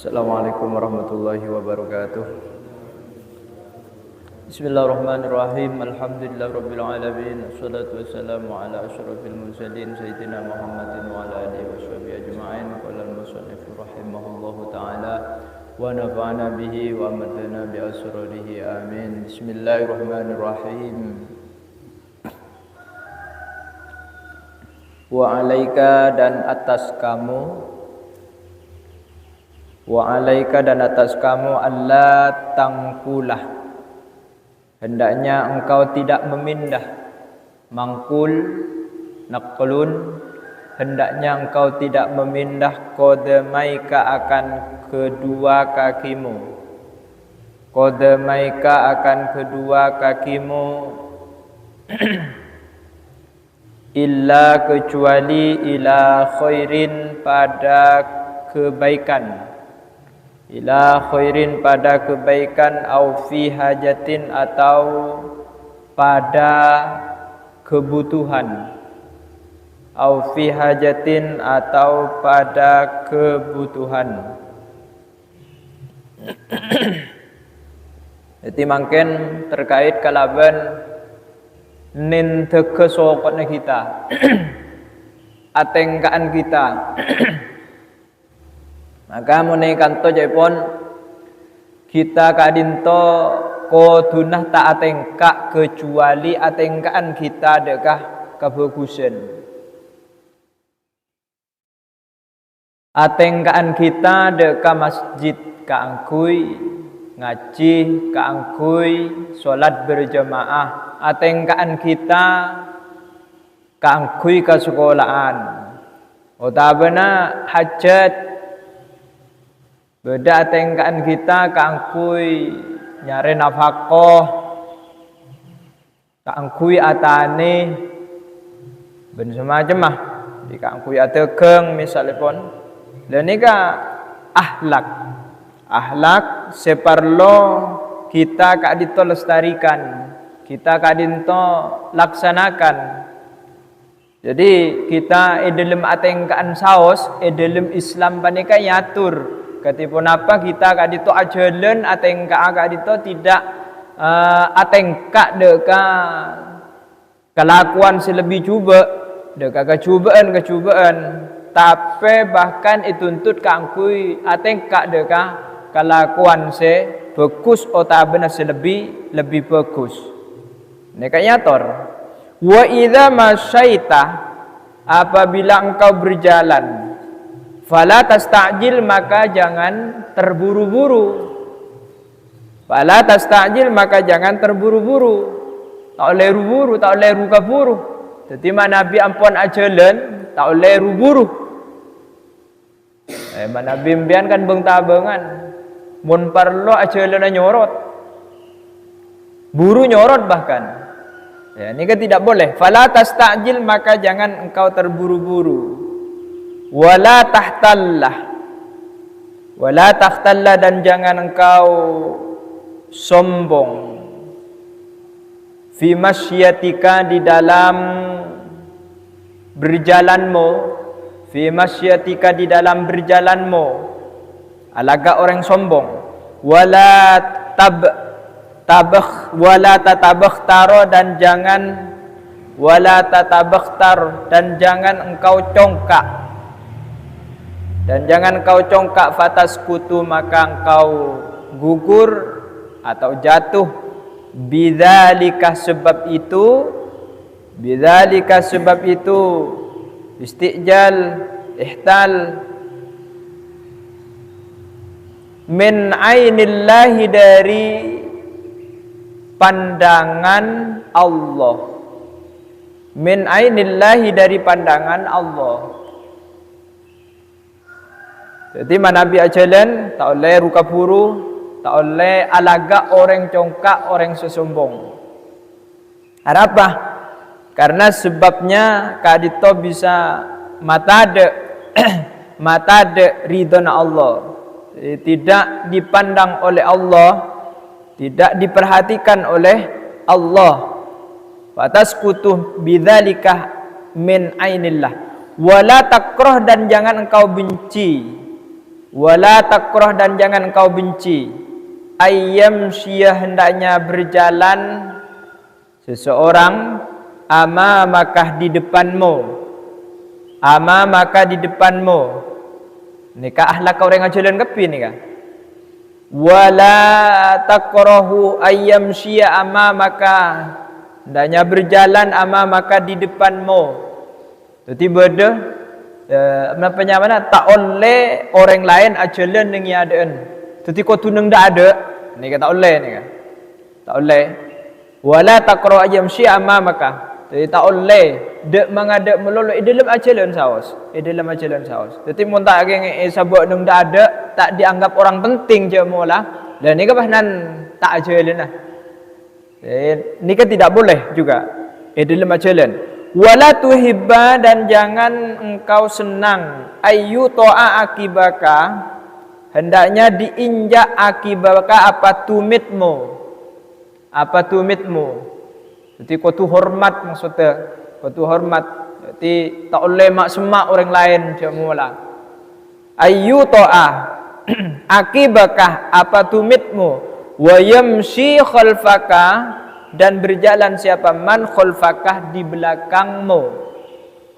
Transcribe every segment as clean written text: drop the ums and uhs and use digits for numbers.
Assalamualaikum warahmatullahi wabarakatuh. Bismillahirrahmanirrahim. Alhamdulillahirabbil alamin. Wassalatu wassalamu ala asyrafil mursalin sayyidina Muhammadin wa ala alihi washabihi ajma'in. Qala al-musannif rahimahullahu taala wa nafa'ana bihi wa amadana bi asrarihi amin. Bismillahirrahmanirrahim. Wa alaika dan atas kamu, wa alaika dan atas kamu, alla tangkulah, hendaknya engkau tidak memindah. Mangkul, naqlun, hendaknya engkau tidak memindah qadamaika akan kedua kakimu. Qadamaika akan kedua kakimu illa kecuali ila khairin pada kebaikan, ila khairin pada kebaikan, au fi hajatin atau pada kebutuhan, au fi hajatin atau pada kebutuhan. Jadi mungkin terkait kalaban nin teke sokotnya kita atengkaan kita. Maka menaikkan to jepon kita kadinto kodunah tak atengka kecuali atengkaan kita dekah kebagusan. Atengkaan kita dekah masjid kaangkui ngaji, kaangkui solat berjamaah. Atengkaan kita kaangkui ke sekolahan. Otabana hajat. Beda tengkaan kita kaangkui nyari nafkah, kaangkui atane, ben semacam mah. Di kaangkui atekeng misalnya pun. Dan ini ahlak, ahlak separlo kita kadito lestarikan, kita kadito laksanakan. Jadi kita dalam atengkaan saos, dalam Islam panika yatur. Ketipun apa kita kadito ajalan atengka kadito tidak atengka deka kelakuan selebih cuba deka kecubaan tapi bahkan dituntut kangkui atengka deka kelakuan se bagus otabena selebih lebih bagus. Neka nyator. Wa idza masyaita, apabila engkau berjalan, fala tastajil, maka jangan terburu-buru. Fala tastajil, maka jangan terburu-buru. Tak oleh buru, tak oleh kaburu. Jadi Nabi ampun ajalan, tak oleh buru. Nabi mbian kan beng tabangan. Mun parlo ajalan nyorot. Buru nyorot bahkan. Ya, ini kan tidak boleh. Fala tastajil, maka jangan engkau terburu-buru. Wala tahtallah, wala tahtallah, dan jangan engkau sombong. Fi masyatika, di dalam berjalanmu. Fi masyatika, di dalam berjalanmu. Alaga orang sombong. Wala wala tatabakhtar, dan jangan wala tatabakhtar, dan jangan engkau congkak. Dan jangan kau congkak, fatas kutu, maka engkau gugur atau jatuh. Bidzalika, sebab itu, bidzalika, sebab itu, istijal, ihtal, min ainillahi, dari pandangan Allah. Min ainillahi, dari pandangan Allah. Jadi Nabi ajalan tak oleh rukapuru, tak oleh alaga orang congkak, orang sesombong. Apa? Karena sebabnya kadito bisa matade matade ridhona Allah. Tidak dipandang oleh Allah, tidak diperhatikan oleh Allah. Fatas kutuh bidzalika min ainillah. Wala takrah, dan jangan engkau benci. Wala takrah dan jangan kau benci. Ayyam syia hendaknya berjalan seseorang amamakah di depanmu. Amamaka di depanmu. Nikah ahlak kau orang ajalan kepi nikah. Wala takrahu ayyam syia amamaka. Hendaknya berjalan amamaka di depanmu. Jadi beda apa mana tak oleh orang lain ajalan dengan adaan. Jadi kau tunang dak ada, ni kata oleh ni kan. Tak oleh. Wala taqra ayyam syi'a amamaka. Jadi tak oleh dak mengadap melolok dalam ajalan saus. Dalam ajalan saus. Jadi mun tak geng sabak nang dak ada, tak dianggap orang penting je mula. Dan ni kan nan tak ajalan lah. Ni kan tidak boleh juga. Dalam ajalan. Wala tuhibba dan jangan engkau senang ayu to'a akibaka hendaknya diinjak akibaka apa tumitmu jadi kau tu hormat maksudnya kau tu hormat jadi tak boleh mak semak orang lain cemula ayu to'a akibaka apa tumitmu wa yamshi khalfaka dan berjalan siapa man khalfakah di belakangmu.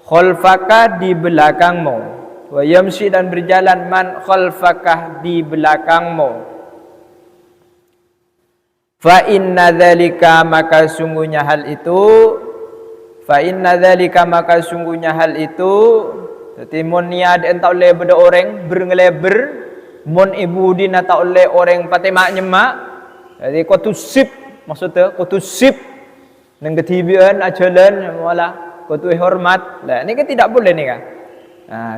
Khalfakah di belakangmu. Wa yamshi dan berjalan man khalfakah di belakangmu. Fa inna dzalika maka sungguhnya hal itu jadi mun niat entak oleh beda orang berngeleber mun ibu dina tak oleh orang pakai mak nyemak jadi kau tu sip maksudnya kau tu sip nang ketibian ajalan wala kau tu hormat lah ni kan tidak boleh ni kan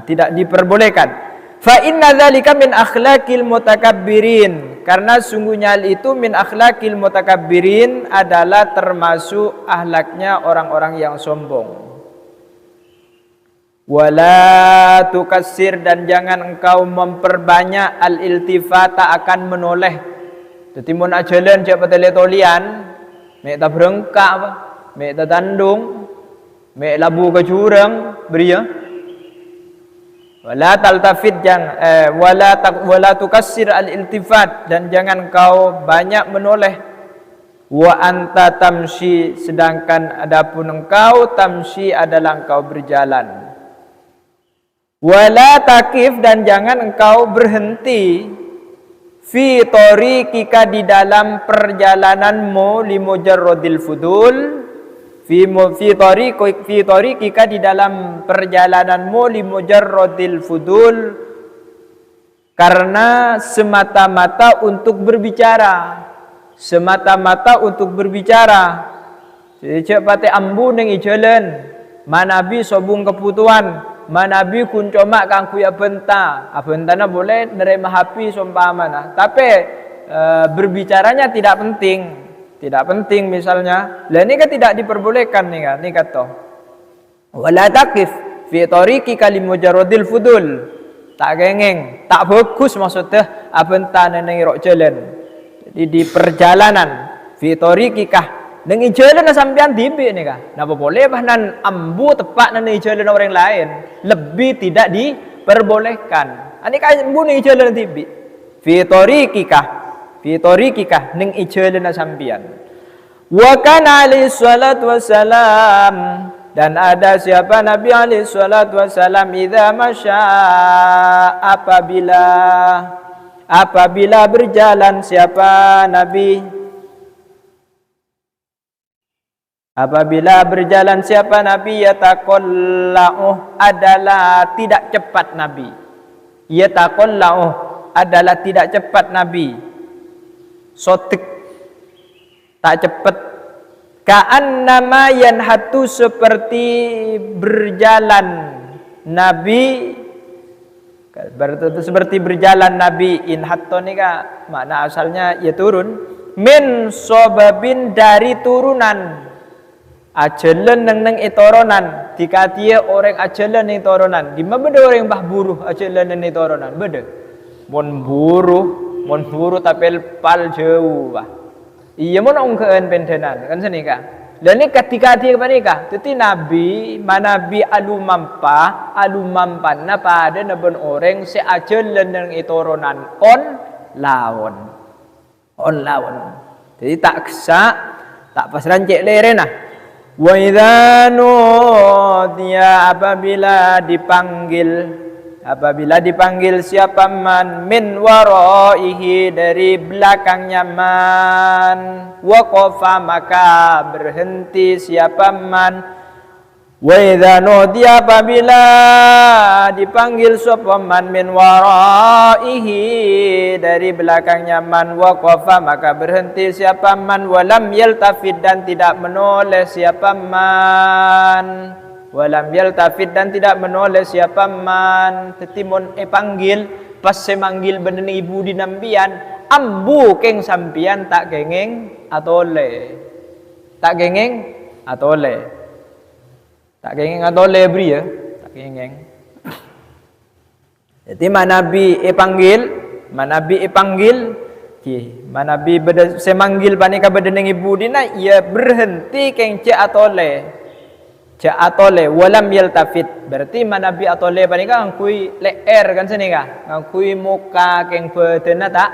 tidak diperbolehkan fa inna dzalika min akhlaqil mutakabbirin karena sungguhnya hal itu min akhlaqil mutakabbirin adalah termasuk akhlaknya orang-orang yang sombong wala tukassir dan jangan engkau memperbanyak al-iltifata akan menoleh. Jadi mun ajalan cak patele tolian, mek ta berengkak apa, mek ta tandung, mek labu ke jurang, beria. Wala taltafid wala tukassir al-iltifat dan jangan kau banyak menoleh. Wa anta tamshi sedangkan adapun engkau tamshi adalah engkau berjalan. Wala takif dan jangan engkau berhenti fi tariqika di dalam perjalananmu li mujarradil fudul fi tariqika di dalam perjalananmu li mujarradil fudul karena semata-mata untuk berbicara jadi cak pate ambu ning ijalan manabi sobung kebutuhan manabi kun coma kang kuya benta abentana boleh nerima hapi sompamana tapi berbicaranya tidak penting misalnya lah ini kan tidak diperbolehkan nih kan ni kata wala taqif fi tariqika li mujarradil fudul tak gengeng tak bagus maksudnya abentana ning rok jalan jadi di perjalanan fi tariqika nang ijalan na sampean tibi ni kah? Napa boleh bahnan ambu tepat nang ijalan orang lain lebih tidak diperbolehkan. Ani kan ambu nang ijalan tibi. Fi tariqika nang ijalan na sampean. Wa kana alaihi salatu wassalam dan ada siapa Nabi alaihi salatu wassalam idza masya apabila berjalan siapa Nabi apabila berjalan siapa Nabi yataqallahu adalah tidak cepat Nabi. Yataqallahu adalah tidak cepat Nabi. Sotik tak cepat. Ka'annama yanhatu seperti berjalan Nabi seperti berjalan Nabi inhatto ni ka makna asalnya ya turun min sobabin dari turunan ajalan nang itoronan dikatia orang ajalan nang itoronan di mana beda orang bah buruh ajalan nang itoronan beda mon buruh tapi pal jauh bah iya mon ongkeun pendenan kan seni ka Dan ini ketika dia menikah, jadi nabi, manabi alumampan na pada nabon orang seajal leneng itoronan on lawon. Jadi tak kesak, tak pas rancik lerena. Wa idza nudiya apabila dipanggil siapa man min waraihi dari belakangnya man waqafa maka berhenti siapa man. Wa idza nudiya apabila dipanggil siapa man min waraihi dari belakangnya man waqafa maka berhenti siapa man walam yaltafid dan tidak menoleh siapa man. Walam yaltafid dan tidak menoleh siapa man. Tetimun panggil pas semanggil benen ibu dinambian ambu keng sampian tak gengeng atole beri ya tak gengeng. Jadi manabi panggil manabi semanggil panika beden ibu dina ia berhenti keng atole walam yaltafit berarti manabi atole panika ngakui leer kan sini ka ngakui muka keng beden tak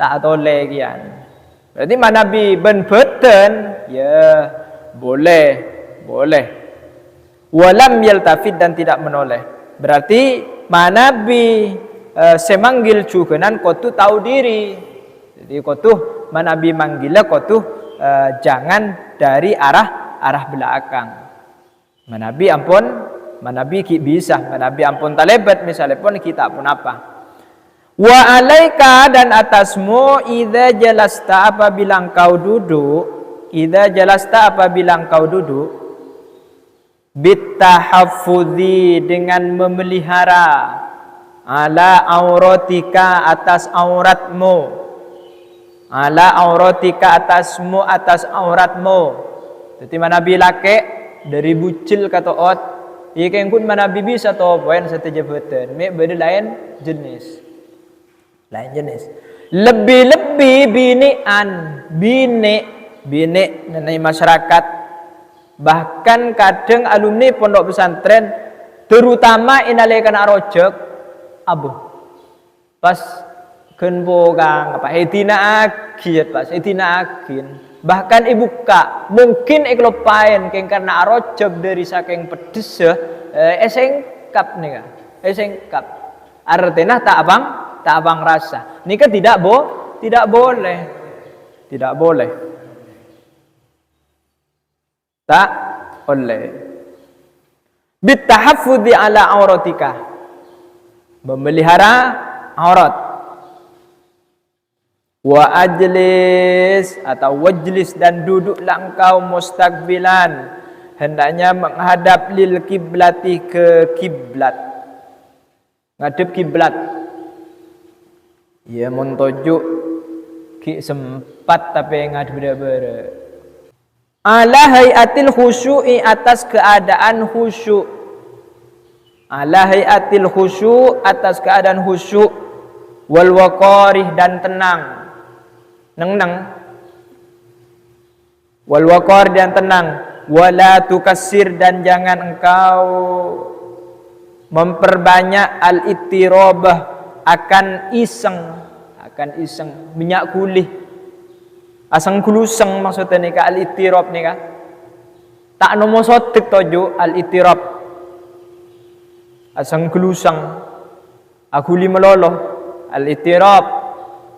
atole kian berarti manabi ben beden ya boleh walam yaltafit dan tidak menoleh berarti manabi semanggil cukenan kotu tahu diri jadi kotu manabi manggilnya kotu jangan dari arah belakang. Manabi bisa, manabi ampun talebat misalnya pun kita pun apa. Wa alaika dan atasmu idza jalasta apabila engkau duduk bitahaffudzi dengan memelihara ala auratika atas auratmu atas auratmu. Jadi manabi laki dari bucil kata ot iya keng pun manabi bisa to poin satu jabatan me beda lain jenis lebih bini nenai masyarakat bahkan kadang alumni pondok pesantren terutama inalekan arojek abu pas kenpo kang apa etina agin bahkan ibu kak mungkin eklopain keng karena arojab dari saking pedes esengkap nih kak esengkap artinya tak abang rasa ini kan tidak boleh tak boleh bitahaffudzi ala auratika memelihara aurat wa ajlis atau wajlis dan duduklah engkau mustaqbilan hendaknya menghadap lil kiblati ke kiblat ngadep kiblat ya montojuk ki sempat tapi ngadep bere ala hayatil khusyu'i atas keadaan khusyuk atas keadaan khusyuk wal waqarih dan tenang wal waqar dan tenang wala tukassir dan jangan engkau memperbanyak al ittirabah akan iseng minyak kulih asang kuluseng maksudnya nih al ittirab nih kak tak nomo sotik tojo al ittirab asang kuluseng akuli meloloh al ittirab.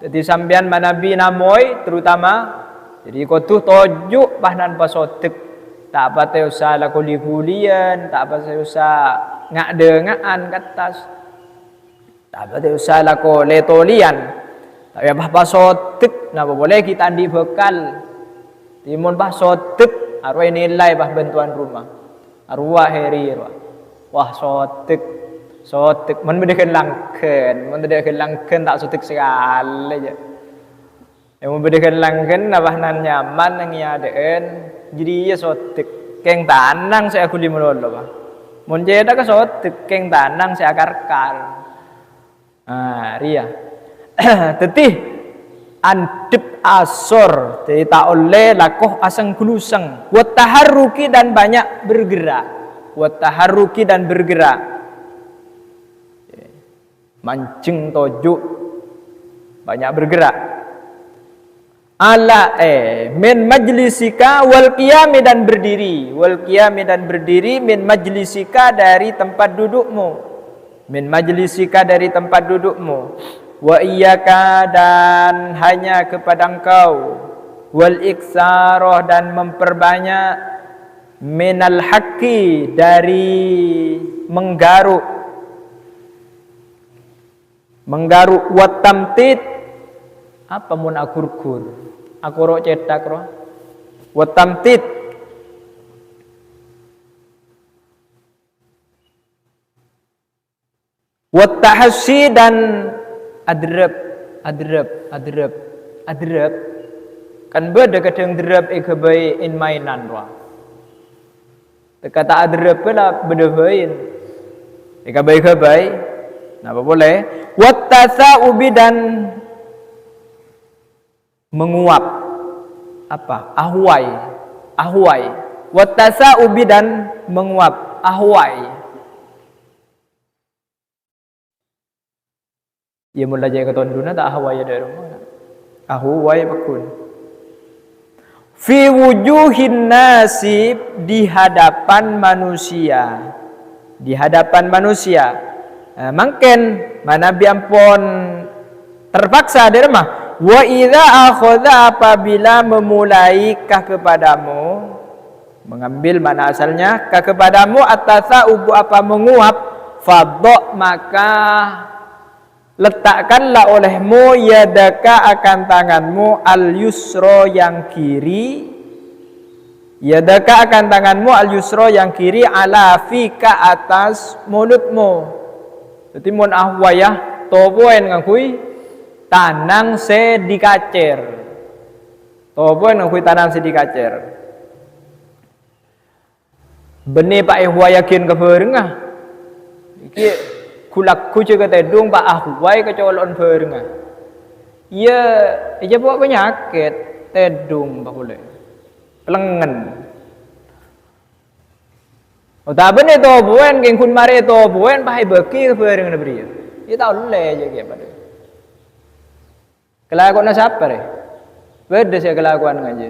Jadi sampean manabi namoy terutama jadi kotu tojuk pahnan pasotek tak apa teh usah la kulian tak apa teh usah ngak dengaan katas tak apa teh usah la ko letolian tapi apa pasotek napa boleh kita andi bekal timun pasotek arwah nilai bah bantuan rumah arwah heri wah sotek man bedekan langken tak sotik sekali aja yang membedakan langken nabahnan nyaman yang nyadeen jadi ya sotik keng tanang saya kuli melolo bah monjeda ka sotik keng tanang saya akar ria tetih andep asor, jadi tak oleh lakoh asang kulusang. Wa taharruki dan banyak bergerak. Wa taharruki dan bergerak. Mancing tojuk banyak bergerak. Ala min majlisika wal qiyami dan berdiri. Wal qiyami dan berdiri min majlisika dari tempat dudukmu. Min majlisika dari tempat dudukmu. Wa iyyaka dan hanya kepada engkau. Wal iksarah dan memperbanyak minal haqqi dari menggaruk wat tamtid apa mun akurkur aku ro cetak ro wat tamtid wat tahassi dan adrep kan beda kadang drep kebaik in mainan ro kata adrep lah beda bain kebaik apa boleh wat tasaubi dan menguap apa ahwai wat tasaubi dan menguap ahwai ya mula jaya ketonduna tak ahwai ada rumah ahwai bakun fi wujuhin nasib di hadapan manusia mungkin mana biampun terpaksa di rumah. Wa idza akhadha apabila memulai kah kepadamu mengambil mana asalnya kah kepadamu atasaubu apa menguap fadha maka letakkanlah olehmu yadaka akan tanganmu al yusra yang kiri yadaka akan tanganmu al yusra yang kiri ala fika atas mulutmu. Jadi mun ahwayah toboen ngakui tanang se dikacer. Toboen ngakui tanang se dikacer. Beni pak ahwayakin ke beurengah. Iki kulak kucu ke tedung pak ahway kecolon beurengah. Iya buat penyakit tedung pak boleh. Pelengen. Oh tapi ni tobuan keng kun mare tobuan pakai beki ke bareng na beriya. Ia tahu le je ke pada. Kelakuan siapa re? Beda sih kelakuan ngaji.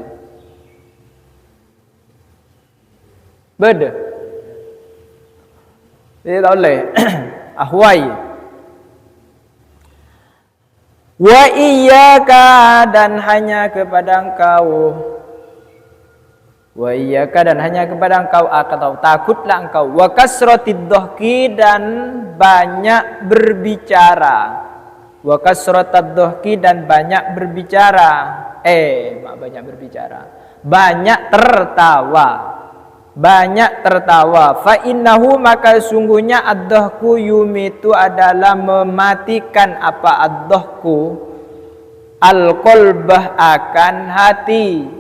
Beda. Ia tahu le. Ahwai. Wa iyyaka dan hanya kepada engkau. Wa iyyaka dan hanya kepada engkau atau takutlah engkau wa kasratid dhahki dan banyak berbicara wa kasratad dhahki dan banyak berbicara banyak berbicara banyak tertawa fa innahu maka sungguhnya ad-dhahku yumitu adalah mematikan apa ad-dhahku al-qalbah akan hati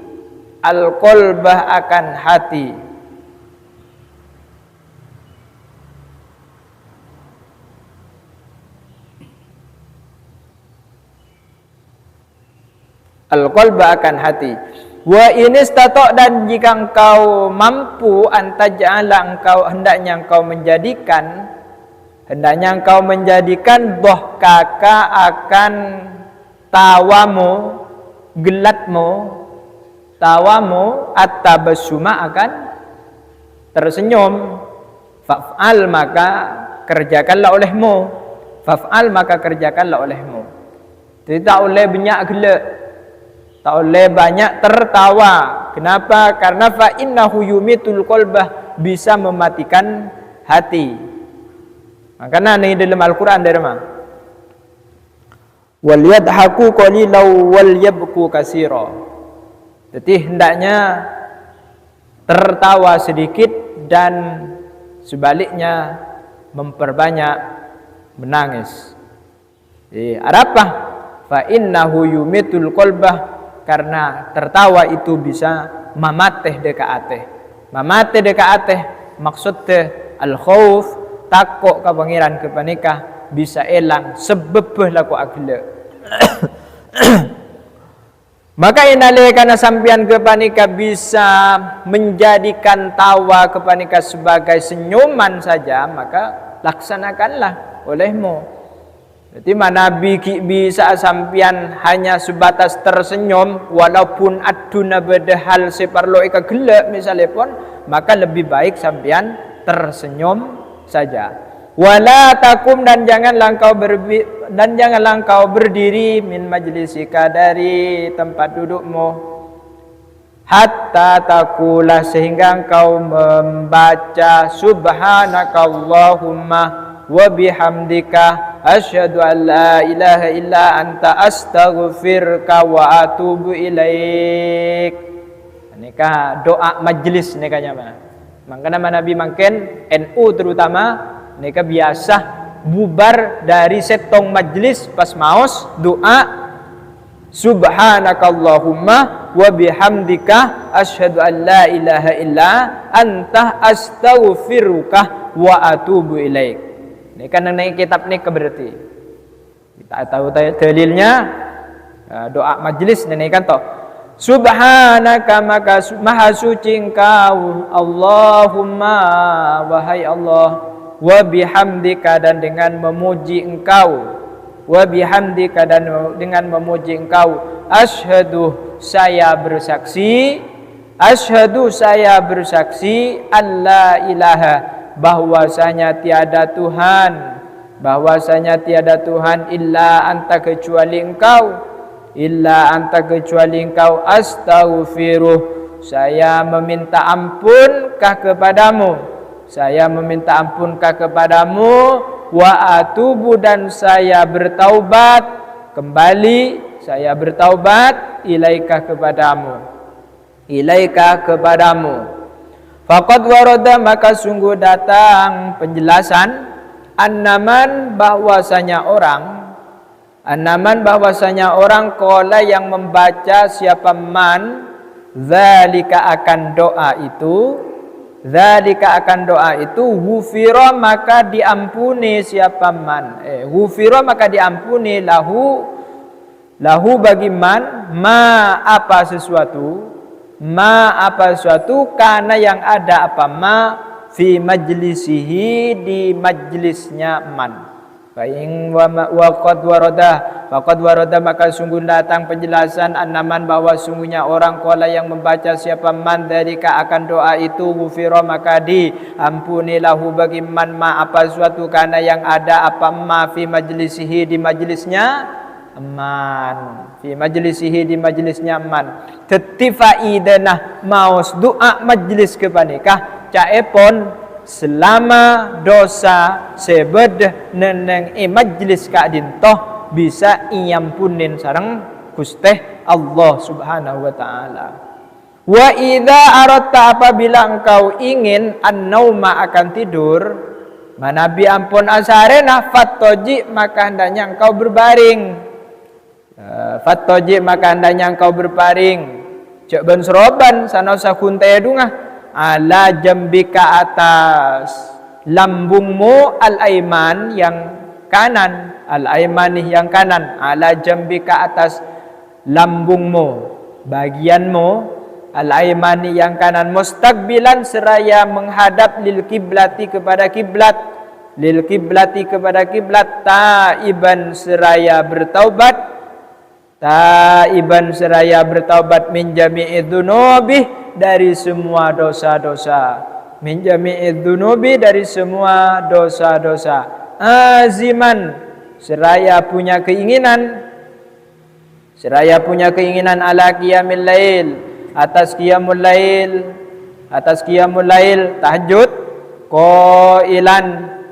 al-qalbah akan hati. Al-qalbah akan hati. Wa in istata' dan jika engkau mampu antaj'ala engkau hendaknya engkau menjadikan dhahkaka akan tawamu at-tabassuma akan tersenyum fa'al maka kerjakanlah olehmu jadi tak oleh banyak gelak tak oleh banyak tertawa. Kenapa? Karena fa innahu yumitul qalbah bisa mematikan hati. Makanya ini dalam Al-Qur'an dari mana? Wal yadhaku qalilan wal yabku katsira. Jadi hendaknya tertawa sedikit dan sebaliknya memperbanyak menangis. Jadi apa? Fa innahu yumitul qalbah karena tertawa itu bisa mamateh deka ateh maksudnya al khauf takut ka pangeran kepanikah bisa elang sebebeh laku agile Maka inalihkan sampian kepanika bisa menjadikan tawa kepanika sebagai senyuman saja, maka laksanakanlah olehmu. Jadi Nabi bisa sampian hanya sebatas tersenyum walaupun aduna beda hal seperlu ika gelek misalnya pun, maka lebih baik sampian tersenyum saja. Wala takum dan janganlah engkau berdiri min majlisika dari tempat dudukmu hatta takulah sehingga engkau membaca subhanakallahumma wa bihamdika asyhadu an la ilaha illa anta astaghfiruka wa atubu ilaik. Nikah doa majlis nikahnya mah. Makanya Nabi makin NU terutama mereka biasa bubar dari setong majlis pas maos doa subhanakallahumma wa bihamdika asyhadu an la ilaha illa anta astaghfiruka wa atubu ilaik. Ini kan naik kitab ini berarti kita tahu dalilnya doa majlis ini kan toh subhanaka maka maha suci engkau Allahumma wahai Allah wa bihamdika dan dengan memuji engkau wa bihamdika dan dengan memuji engkau asyhadu saya bersaksi alla ilaha bahwasanya tiada Tuhan illa anta kecuali engkau astaghfiruh saya meminta ampunkah kepadamu wa atubu dan saya bertaubat ilaika kepadamu faqad warada maka sungguh datang penjelasan annaman bahwasanya orang qala yang membaca siapa man zalika akan doa itu ghufira maka diampuni siapa man ghufira maka diampuni lahu bagi man ma apa sesuatu karena yang ada apa ma fi majlisihi di majlisnya man. Fa'in waqad warada maka sungguh datang penjelasan annaman bahwa sungguhnya orang qala yang membaca siapa man dzalika akan doa itu ghufira maka diampuni lahu bagi man ma apa suatu karena yang ada apa ma fi majlisihi di majlisnya man tetifaidanah maus doa majlis kepanikah caepon selama dosa sebedah neneng majlis kadin toh bisa iampunin sareng Gusti Allah Subhanahu wa taala. Wa idza aratta apabila engkau ingin an-nauma akan tidur, manabi ampun asarena fattoji maka hendaknya engkau berbaring. Cek ben seroban sanosa kuntai dungah ala jambika atas lambungmu al-aiman yang kanan ala jambika atas lambungmu bagianmu al-aimani yang kanan mustaqbilan seraya menghadap lil kiblati kepada kiblat taiban seraya bertaubat min jami'i dzunubi dari semua dosa aziman seraya punya keinginan ala qiyamil lail atas qiyamul lail tahajud qailan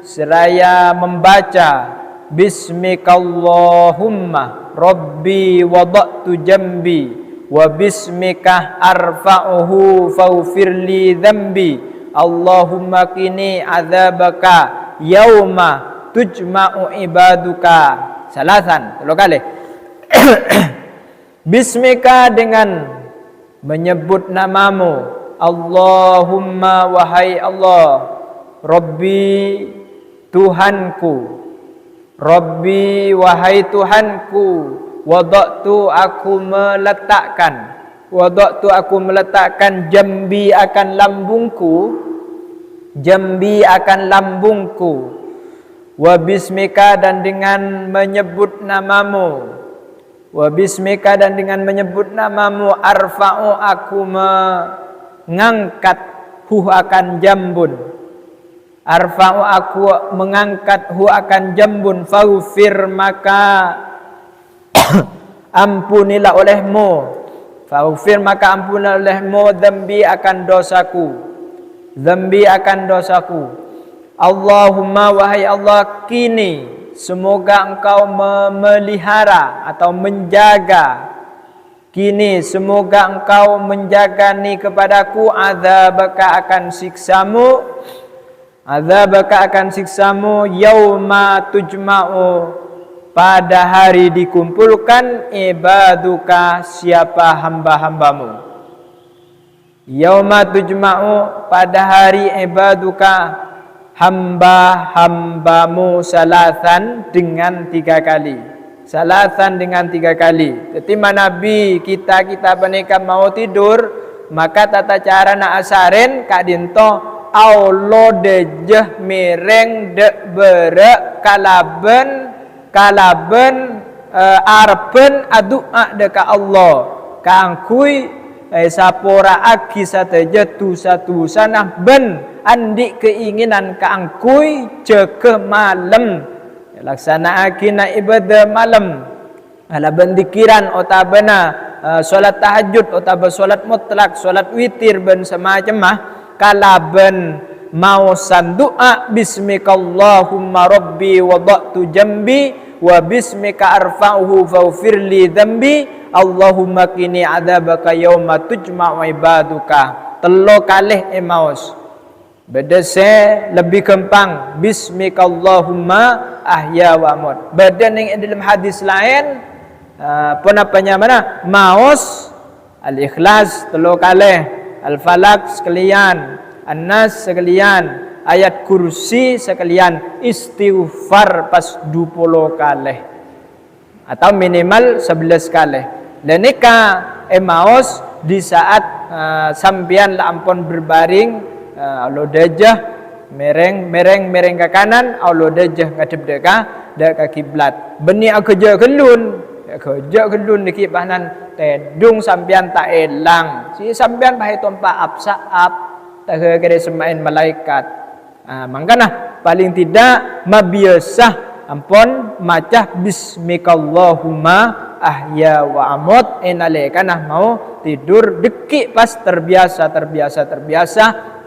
seraya membaca bismikallahumma rabbi wada'tu jambi wa bismika arfa'uhu faghfirli dzambi Allahumma qini adzabaka yauma tujma'u ibaduka salasan 3 kali bismika dengan menyebut namamu Allahumma wahai Allah Rabbi Tuhanku Rabbi wahai Tuhanku Wada'tu aku meletakkan. Wada'tu aku meletakkan jambi akan lambungku. Jambi akan lambungku. Wa bismika dan dengan menyebut namamu. Wa bismika dan dengan menyebut namamu arfa'u aku mengangkat hu akan jambun. Arfa'u aku mengangkat hu akan jambun. Faghfir maka ampunilah olehmu. Faghfir maka ampunilah olehmu dzambi akan dosaku. Dzambi akan dosaku. Allahumma wahai Allah, kini semoga engkau memelihara atau menjaga. Kini semoga engkau menjaga ni kepadaku azabaka akan siksamu. Azabaka akan siksamu yauma tujma'u pada hari dikumpulkan ibaduka siapa hamba-hambamu. Yauma tujma'u pada hari ibaduka hamba-hambamu salasan dengan 3 kali. Salasan dengan 3 kali. Jadi Nabi kita menika mau tidur maka tata cara nak asarin kak dinto aulo dejeh mireng de bere kalaben arpen adua deka Allah kaangkui sapora agi sateja tu satu sanah ben andi keinginan kaangkui ceke malam laksana akina ibadah malam ala bendikiran otabana solat tahajud otaba solat mutlak solat witir ben semacam mah kalaben mau sandu'a bismikallahumma rabbi wada'tu jambi wa bismika arfa'uhu faghfirli dzambi Allahumma qini adzabaka yauma tujma'u ibaduka. Telo kalih emaus. Bedese lebih kempang bismikallahumma ahya wa amut. Badan yang dalam hadis lain penapanya mana? Maus al-ikhlas telo kalih, al-falaq sekalian, an-nas sekalian, ayat kursi sekalian, istighfar pas 20 kali atau minimal 11 kali. Dan nika emaus di saat sambian la ampun berbaring Allah dajah mereng ke kanan Allah dajah ngadep deka ke kiblat. Beni kerja kelun dikit bahanan tedung sambian tak elang. Si sambian bahai tompa apsaap tak kira semain malaikat. Mangkana paling tidak mabiasah ampun macah bismikallahumma ahya wa amut enalekanah mau tidur dekik pas terbiasa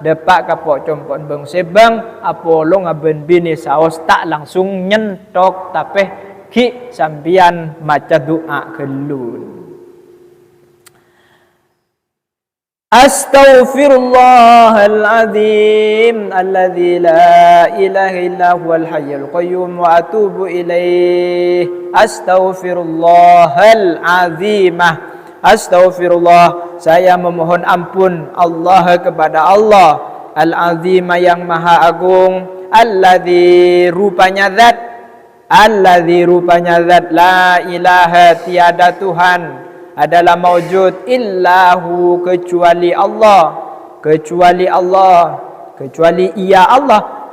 depak kapok compon beng sebang apolo ngaben bini saos tak langsung nyentok tapi ki sambian maca doa kelun. Astaghfirullahaladzim alladzi la ilaha illa huwal hayyul qayyum wa atubu ilaih. Astaghfirullahalazimah. Astaghfirullah, saya memohon ampun Allah kepada Allah al-azimah yang maha agung, alladzi rupanya zat la ilaha tiada Tuhan adalah maujud illahu kecuali ia Allah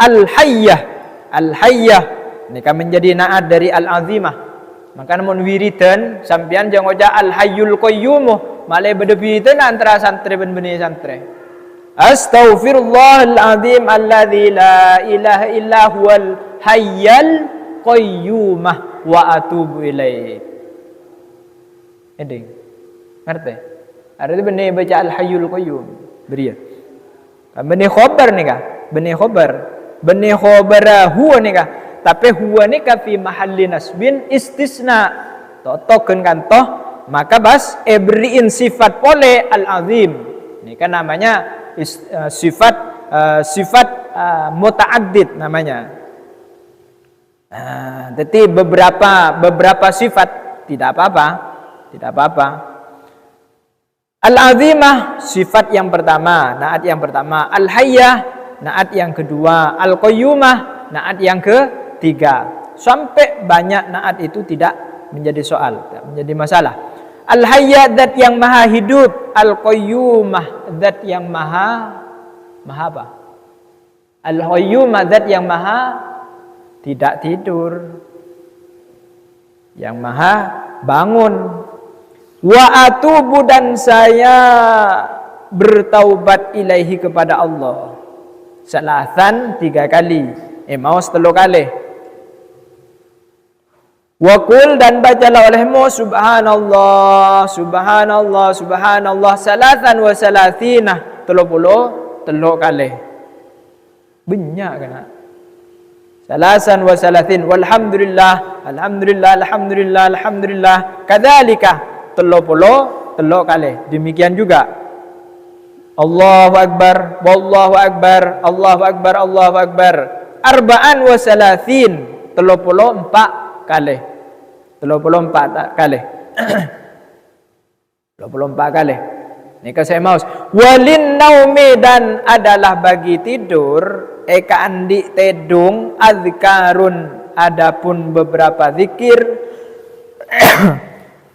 al-hayyah ini kan menjadi naat dari al-azimah. Maka namun wiridan sampean jangan oja al-hayyul qayyum malai bedepitan antara santri ben beni santri. Astaghfirullahal azim alladzi la ilaha illa huwal hayyul qayyum wa atubu ilaih. Ending. Ngerti? Ada tu benih baca al-hayyul qayyum. Beriya. Benih khabar ni kah? Benih khabar huwa ni kah? Tapi huwa ni kah fi mahalli nasbin istisna. Totokeun kan toh maka bas beriin sifat pole al-azim. Ini kan namanya sifat muta'addid namanya. Jadi beberapa sifat tidak apa-apa. Al-azimah sifat yang pertama, naat yang pertama. Al-hayyah naat yang kedua. Al-qayyumah naat yang ketiga. Sampai banyak naat itu tidak menjadi soal, menjadi masalah. Al-Hayy zat yang maha hidup, Al-Qayyumah zat yang maha apa? Al-Qayyumah zat yang maha tidak tidur, yang maha bangun. Wa atubu dan saya bertaubat ilaihi kepada Allah. Salasan 3 kali. Maus 3 kali. Wa qul dan bacalah olehmu subhanallah, subhanallah, subhanallah salasan wa salasinah 33 kali. Banyak kena. Salasan wa salasin walhamdulillah, alhamdulillah, alhamdulillah, alhamdulillah. Kadzalika 33 kali. Demikian juga Allahu akbar, wallahu akbar, Allahu akbar, Allahu akbar. Arba'an wa salasin 34 kali. 34 kali. 24 kali. Ini saya maus. Walin naumi dan adalah bagi tidur eka andi tedung azkarun adapun beberapa zikir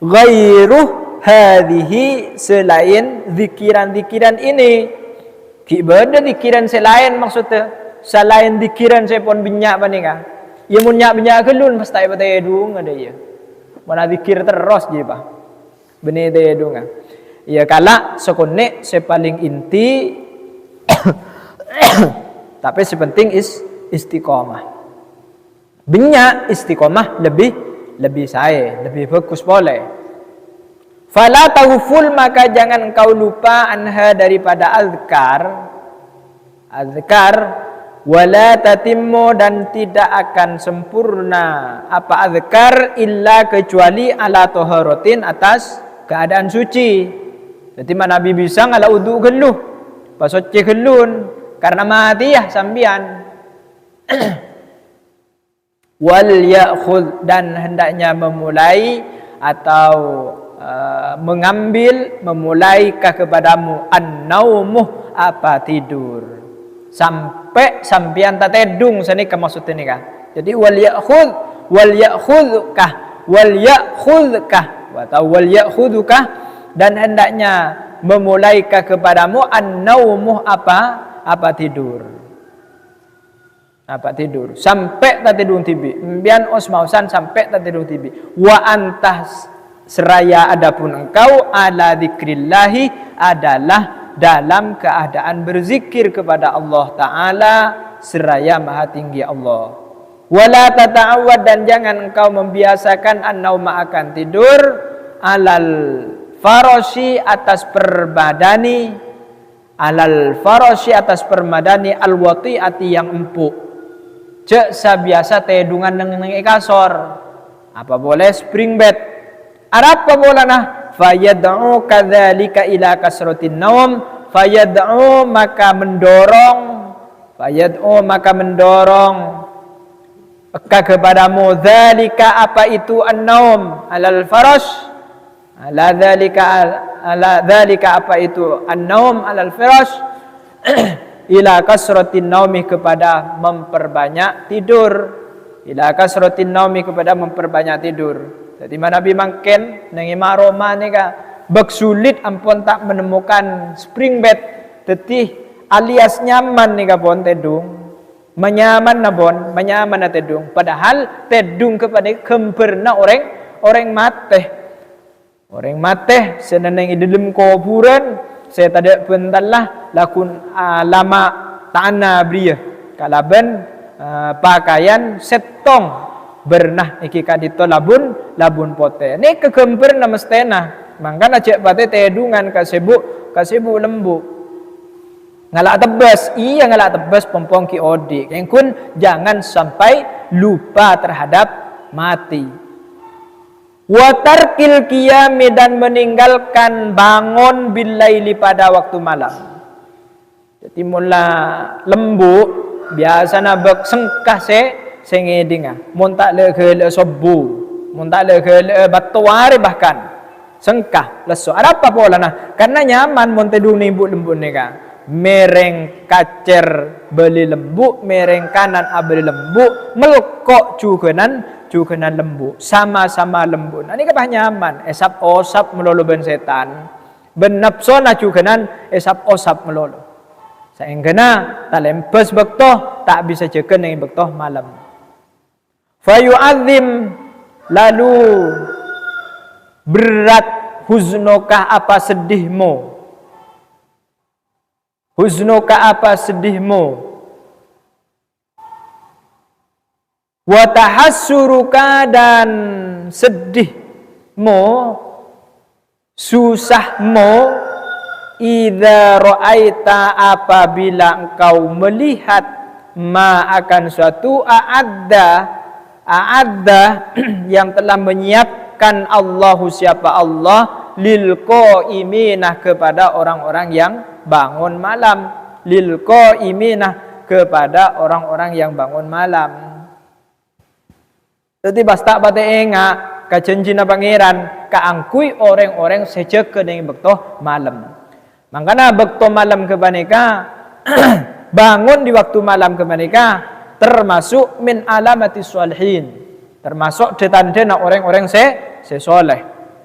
ghairuh hadhihi selain zikiran-zikiran ini. Ki beda zikiran selain maksudnya selain zikiran saya pun binyak panika. Ya mun nyak kelun pasti tedung ada ya. Mana zikir terus je bah. Bene tedung. Ya kala sekonek sepaling inti tapi sepenting istiqomah. Binyak istiqomah lebih saya, lebih bagus boleh. Fala taghful maka jangan engkau lupa anha daripada azkar wala tatimmu dan tidak akan sempurna apa azkar illa kecuali ala taharatin atas keadaan suci. Jadi mana Nabi bisa ngala wudu geluh, pasoce gelun karena mati ya sambian. Wal ya'khudh dan hendaknya memulai atau memulaikah kepadamu an-naumuh apa tidur sampai sambian tak tedung sini ke maksudnya ni kah. Jadi wal ya'khudhkah atau wal ya'khudhkah dan hendaknya memulaikah kepadamu an-naumuh apa tidur. Apa tidur sampai tak tidur tibi. Mbian osmausan sampai tak tidur tibi. Wa antas seraya adapun engkau ala dzikrillahi adalah dalam keadaan berzikir kepada Allah Ta'ala seraya maha tinggi Allah. Wala tata'awad dan jangan engkau membiasakan an-nauma akan tidur alal farashi atas permadani al-wati'ati yang empuk. Cek sabiasa tedungan neng kasor. Apa boleh spring bed? Arab apa boleh nah? Fayad'u kadzalika ila kasratin naum. Fayad'u maka mendorong kepadamu dzalika apa itu an-naum alal farash. Ala dzalika apa itu an-naum alal firash ila kasratin naumi kepada memperbanyak tidur. Ila kasratin naumi kepada memperbanyak tidur. Jadi Nabi mangken nang Roma ni ka bersulit ampun tak menemukan spring bed tetih alias nyaman ni ka pon tedung. Menyaman na tedung. Padahal tedung kepada kemperna orang mate. Orang mate seneneng di dalam kuburan saya tak pentalah lakun lama tanah bria kalaban pakaian setong bernah iki kadito labun pote ni kekemper na mestena mangkana cek pate tedungan kasebuk lembu ngalak tebas pompong ki odi kengkun jangan sampai lupa terhadap mati. Watarkil qiyami dan meninggalkan bangun billaili pada waktu malam. Jadi mula lembu biasa nabek sengkah sengedinga. Mun tak le ke sobu, mun tak le ke batuari bahkan sengkah leso. Ada apa pola nah? Karena nyaman mun tedung ni lembu ni ka. Mereng kacer beli lembu, mereng kanan abeli lembu, melkok cukenan kena lembut, sama-sama lembut. Ini kan nyaman, esap osap melolo ben setan. Ben nafsona kena esap osap melolo. Sayang kena tak lempes bektoh, tak bisa ceken dengan bektoh malam. Fayu'adzim, lalu berat huznukah apa sedihmu. Huznukah apa sedihmu. Wa tahassuruka, dan sedihmu, susahmu, idza ra'aita, apabila engkau melihat, ma akan suatu a'adda yang telah menyiapkan Allahu, siapa Allah, lil qaiminah, kepada orang-orang yang bangun malam. Lil qaiminah, kepada orang-orang yang bangun malam. Jadi basta bate enga ka janjina pangeran kaangkui orang-orang sejeke dengan bekto malam. Makanya bekto malam kebaneka bangun di waktu malam kebaneka termasuk min alamati sholihin, termasuk tanda orang-orang soleh.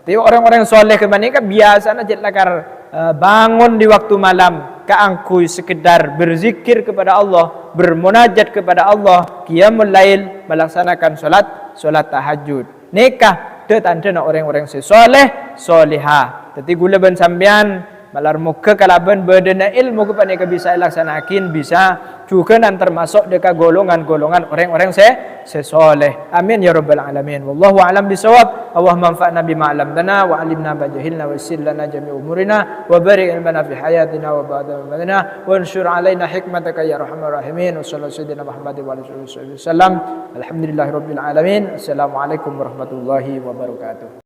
Tapi orang-orang soleh kebaneka biasa aja lakar bangun di waktu malam kaangkui sekedar berzikir kepada Allah, bermunajat kepada Allah, qiyamul lail, melaksanakan solat tahajud. Nikah tanda orang-orang soleh solihah. Jadi gula ben sampean malar muka kalaban bedena ilmu kepada bisa laksanakin, bisa juga dan termasuk dekat golongan-golongan orang-orang sesoleh. Amin ya rabbal alamin. Wallahu a'lam bisawab. Allahumma anfa'na bima 'allamtana wa 'allimna ma jahilna wa yassir lana jami' umurina wa barik lana fi hayatina wa ba'da mamatina wa anshur 'alaina hikmataka ya arhamar rahimin. Wa sallallahu sayyidina Muhammad wa alihi wasallam. Alhamdulillahirabbil alamin. Assalamualaikum warahmatullahi wabarakatuh.